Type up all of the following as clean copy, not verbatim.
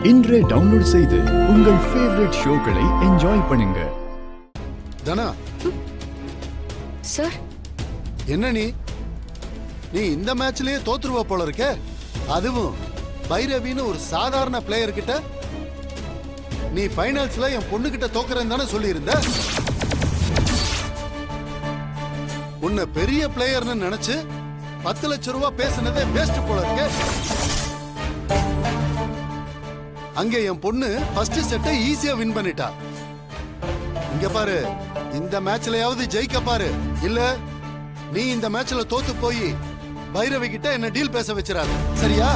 இன்றே டவுன்லோட் செய்து உங்கள் ஃபேவரட் ஷோக்களை என்ஜாய் பண்ணுங்க. தனா சார், என்ன நீ இந்த மேட்ச்லயே தோத்துருவ போல இருக்க. அதுவும் பைரவின்னு ஒரு சாதாரண பிளேயர் கிட்ட. நீ ஃபைனல்ஸ்ல என் பொண்ணு கிட்ட தோக்குறேன்னு தானே சொல்லி இருந்த. உன்னை பெரிய பிளேயர்னு நினைச்சு 10 லட்சம் ரூபாய் பேசுனதே வேஸ்ட் போல இருக்க. அங்க என் பொண்ணு ஃபர்ஸ்ட் செட்டை ஈஸியா வின் பண்ணிட்டா. இங்க பாரு, இந்த மேட்ச்லயாவது ஜெயிக்க பாரு. இல்ல நீ இந்த மேட்ச்ல தோத்து போய் பைரவி கிட்ட என்ன டீல் பேச வச்சிராத, சரியா?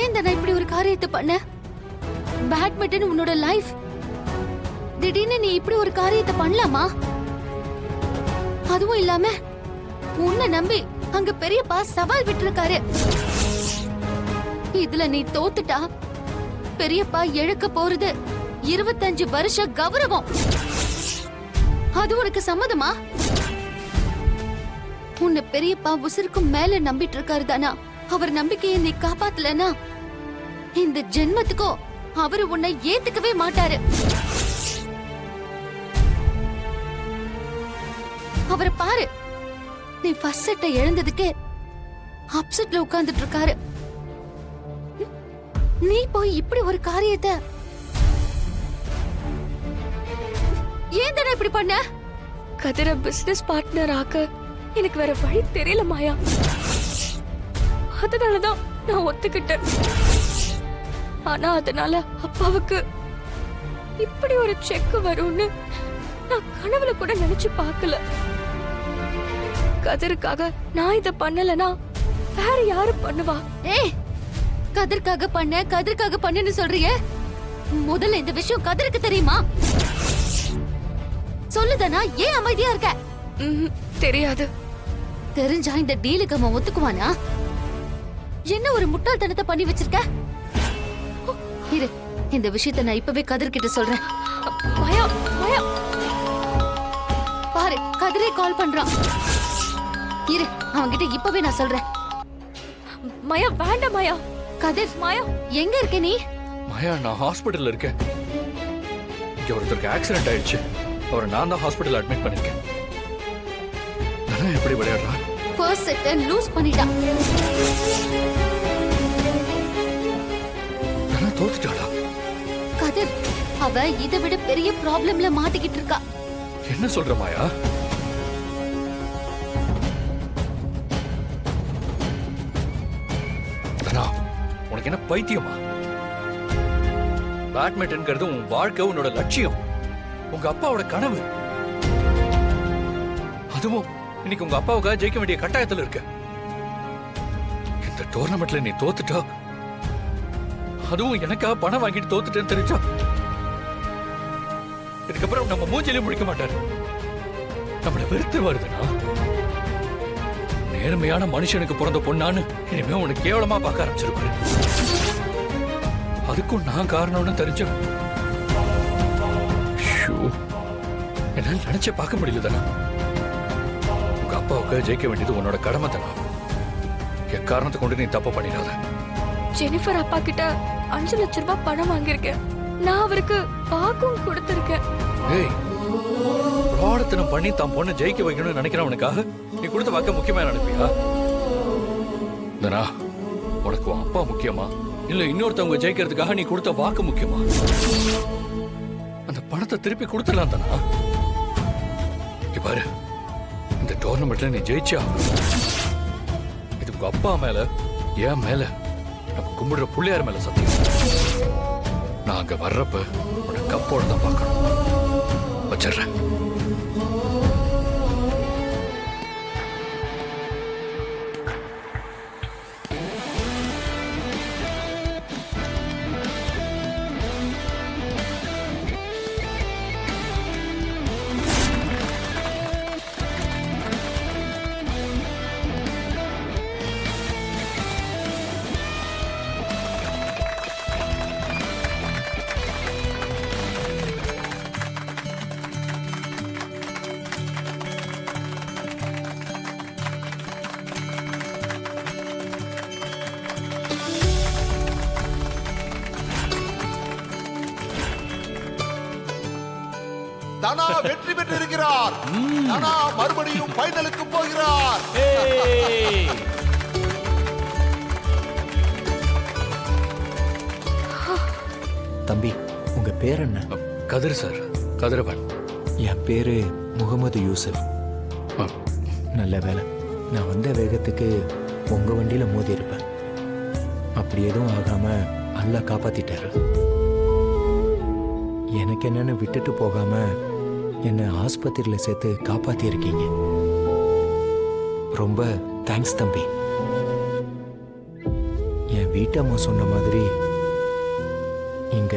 ஏன் தானே இப்படி ஒரு காரியத்தை பண்ண? பேட்மிண்டன் உன்னோட லைஃப். திடீர்னு நீ இப்படி ஒரு காரியத்தை பண்ணலாமா? அதுவும் இல்லாம உன்னை நம்பி அங்க பெரியப்பா சவால் விட்டுருக்காரு. இதுல நீ தோத்துட்டா பெரியப்பா இழக்க போறது 25 வருஷ கௌரவம். அது உனக்கு சம்மதமா? உன்னை பெரியப்பா உசுருக்கும் மேல நம்பிட்டு இருக்காரு தானா. அவர் நம்பிக்கையை நீ காப்பாத்தலனா இந்த ஜென்மத்துக்கோ அவரு உன்னை ஏத்துக்கவே மாட்டாரு. அவரை பாரு, நீ ஃபர்ஸ்ட் செட்டை இழந்ததுக்கு அப்செட்ல உட்கார்ந்துட்டு இருக்காரு. நீ போய் இப்படி ஒரு காரியத்தை ஏன் தானே இப்படி பண்ண? கதிர பிசினஸ் பார்ட்னர் ஆக்க எனக்கு வேற வழி தெரியல மாயா. அதனாலதான் நான் ஒத்துக்கிட்டேன். ஆனா அதனால அப்பாவுக்கு இப்படி ஒரு செக் வரும்னு நான் கனவுல கூட நினைச்சு பார்க்கல. கதிருக்காக நான் இத பண்ணலனா வேற யாரு பண்ணுவா? ஏய், கதிர்க்காக பண்ணன்னு சொல்றியே. முதல்ல இந்த விஷயம் கதிருக்கு தெரியுமா? சொல்லுதனா, ஏன் அமைதியா இருக்க? தெரியாது. தெரிஞ்சா இந்த டீலுக்கு அவன் ஒத்துக்குவானா? என்ன ஒரு முட்டாள்தனத்தை பண்ணி வச்சிருக்க? இரு, இந்த விஷயத்தை நான் இப்பவே கதிர்கிட்ட சொல்றேன். மாயா, மாயா, பாரு, கதிரே கால் பண்றான். இரு, அவன்கிட்ட இப்பவே நான் சொல்றேன். மாயா வேண்டாம் மாயா. கதிர், மாயா எங்க இருக்க நீ? மாயா, நான் ஹாஸ்பிடல்ல இருக்கேன். இங்க ஒருத்தருக்கு ஆக்சிடென்ட் ஆயிடுச்சு. அவரை நான் தான் ஹாஸ்பிடல் அட்மிட் பண்ணிருக்கேன். நான் எப்படி விளையாடுறான்? ஃபர்ஸ்ட் செட்டை லூஸ் பண்ணிட்டான். நான் தோத்துட்டாளா? கதிர், அவ இதை விட பெரிய ப்ராப்ளம்ல மாட்டிக்கிட்டு இருக்கா. என்ன சொல்ற மாயா? உனக்கு என்ன பைத்தியமா? பேட்மிண்டன்ங்கிறது உன் வாழ்க்கை, உன்னோட லட்சியம், உங்க அப்பாவோட கனவு. அதுவும் இன்னைக்கு உங்க அப்பாவுக்காக ஜெயிக்க வேண்டிய கட்டாயத்துல இருக்க. இந்த டோர்னமெண்ட்ல நீ தோத்துட்டா, அதுவும் எனக்காக பணம் வாங்கிட்டு தோத்துட்டேன்னு தெரிஞ்சா, இதுக்கப்புறம் நம்ம மூஞ்சிலே முடிக்க மாட்டாரு. நம்மள வெறுத்து வருதுன்னா, நேர்மையான மனுஷனுக்கு பிறந்த பொண்ணான்னு இனிமே உனக்கு கேவலமா பார்க்க ஆரம்பிச்சிருப்பாரு. அதுக்கும் நான் காரணம்னு தெரிஞ்சு என்னால நினைச்சே பார்க்க முடியல தானே. உங்க அப்பாவுக்கு ஜெயிக்க வேண்டியது உன்னோட கடமை தானே. எக்காரணத்தை கொண்டு நீ தப்பு பண்ணிடாத. ஜெனிஃபர் அப்பா கிட்ட 5 லட்சம் ரூபாய் பணம் வாங்கியிருக்கேன். நான் அவருக்கு வாக்கும் கொடுத்திருக்கேன். ஏய், பிரார்த்தனை பண்ணி தான் பொண்ணை ஜெயிக்க வைக்கணும்னு நினைக்கிறவனுக்காக நீ கொடுத்த வாக்க முக்கியமா நினைப்பியா? தனா, உனக்கு உன் அப்பா முக்கியமா இல்ல இன்னொருத்தவங்க ஜெயிக்கிறதுக்காக நீ கொடுத்த வாக்கு முக்கியமா? அந்த பணத்தை திருப்பி கொடுத்துடலாம் தானா? பாரு, இந்த டோர்னமெண்ட்ல நீ ஜெயிச்சா இது உங்க அப்பா மேல, என் மேல, நம்ம கும்பிடுற பிள்ளையார் மேல சத்தியம். நான் அங்க வர்றப்ப உனக்கு கப்போட தான் பார்க்கணும். வச்சிடுறேன். தனா வெற்றி பெற்றிருக்கிறார். தனா மறுபடியும் ஃபைனலுக்கு போகிறார். தம்பி உங்க பேர் என்ன? கதிர் சார், கதிரவன். என் பேரு முகமது யூசுப். ஆ, நல்ல வேலை, நான் வந்த வேகத்துக்கு உங்க வண்டியில மோதி இருப்பேன். அப்படி எதுவும் ஆகாம அல்லாஹ் காப்பாத்திட்டாரு. எனக்கு என்னன்னு விட்டுட்டு போகாம என்னை ஆஸ்பத்திரியில சேர்த்து காப்பாத்தி இருக்கீங்க. ரொம்ப தேங்க்ஸ் தம்பி. என் வீட்டம்மா சொன்ன மாதிரி இங்க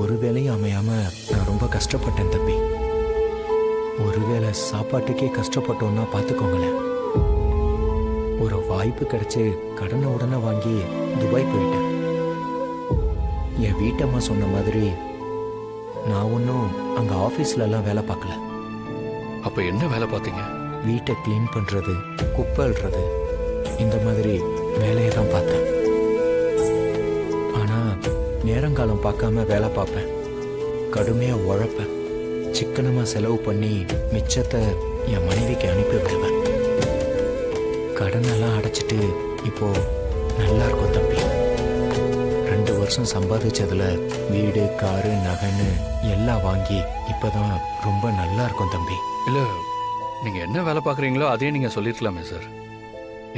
ஒரு வேளையும் அமையாம நான் ரொம்ப கஷ்டப்பட்டேன் தம்பி. ஒருவேளை சாப்பாட்டுக்கே கஷ்டப்பட்டோம்னா பார்த்துக்கோங்களேன். ஒரு வாய்ப்பு கிடைச்சு கடனை உடனே வாங்கி துபாய் போயிட்டேன். என் வீட்டம்மா சொன்ன மாதிரி நான் ஒன்றும் அங்கே ஆஃபீஸ்லலாம் வேலை பார்க்கல. அப்ப என்ன வேலை பார்த்தீங்க? வீட்டை க்ளீன் பண்ணுறது, குப்பை அள்ளுறது, இந்த மாதிரி வேலையை தான் பார்த்தேன். ஆனால் நேரங்காலம் பார்க்காம வேலை பார்ப்பேன். கடுமையாக உழைப்பேன். சிக்கனமாக செலவு பண்ணி மிச்சத்தை என் மனைவிக்கு அனுப்பி விடுவேன். கடனெல்லாம் அடைச்சிட்டு இப்போ நல்லா இருக்கும் தம்பி. 2 வருஷம் சம்பாதிச்சதுல வீடு, காரு, நகைன்னு எல்லாம் வாங்கி இப்பதான் ரொம்ப நல்லா இருக்கும் தம்பி. இல்ல, நீங்க என்ன வேலை பார்க்குறீங்களோ அதே நீங்க சொல்லிருக்கலாமே சார்.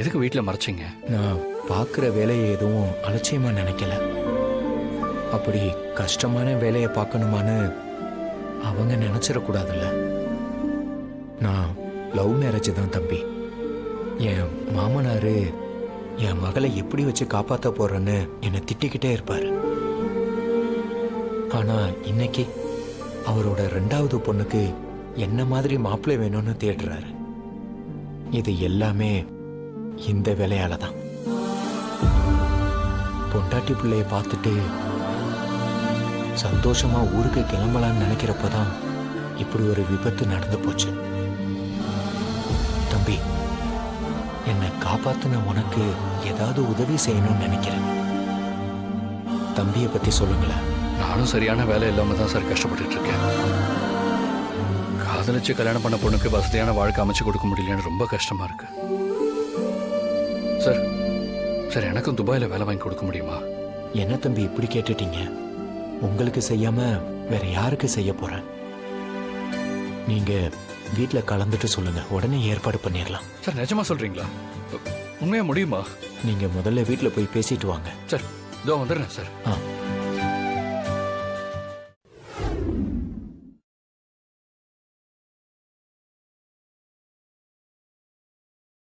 எதுக்கு வீட்டில் மறைச்சிங்க? நான் பார்க்குற வேலையை எதுவும் அலட்சியமா நினைக்கல. அப்படி கஷ்டமான வேலையை பார்க்கணுமான்னு அவங்க நினைச்சிடக்கூடாதுல்ல. நான் லவ் மேரேஜ் தான் தம்பி. என் மாமனாரு என் மகளை எப்படி வச்சு காப்பாற்ற போறேன்னு என்னை திட்டிக்கிட்டே இருப்பாரு. ஆனா இன்னைக்கு அவரோட 2வது பொண்ணுக்கு என்ன மாதிரி மாப்பிள்ளை வேணும்னு தேடுறாரு. இது எல்லாமே இந்த வேலையால தான். பொண்டாட்டி பிள்ளைய பார்த்துட்டு சந்தோஷமா ஊருக்கு கிளம்பலான்னு நினைக்கிறப்பதான் இப்படி ஒரு விபத்து நடந்து போச்சு. தம்பி, என்னை காப்பாத்தின உனக்கு ஏதாவது உதவி செய்யணும்னு நினைக்கிறேன். தம்பியை பத்தி சொல்லுங்களேன். நானும் சரியான வேலை இல்லாம தான் சார் கஷ்டப்பட்டுட்டு இருக்கேன். காதலிச்சு கல்யாணம் பண்ண பொண்ணுக்கு வசதியான வாழ்க்கை அமைச்சு கொடுக்க முடியலன்னு ரொம்ப கஷ்டமா இருக்கு சார். சார், எனக்கும் துபாயில வேலை வாங்கி கொடுக்க முடியுமா? என்ன தம்பி இப்படி கேட்டுட்டீங்க? உங்களுக்கு செய்யாம வேற யாருக்கு செய்ய போறேன்? நீங்க வீட்டுல கலந்துட்டு சொல்லுங்க, உடனே ஏற்பாடு பண்ணிடலாம். சார், நிஜமா சொல்றீங்களா? உண்மையா முடியுமா? நீங்க முதல்ல வீட்டுல போய் பேசிட்டு வாங்க. சார், இதோ வந்துடுறேன் சார். ஆ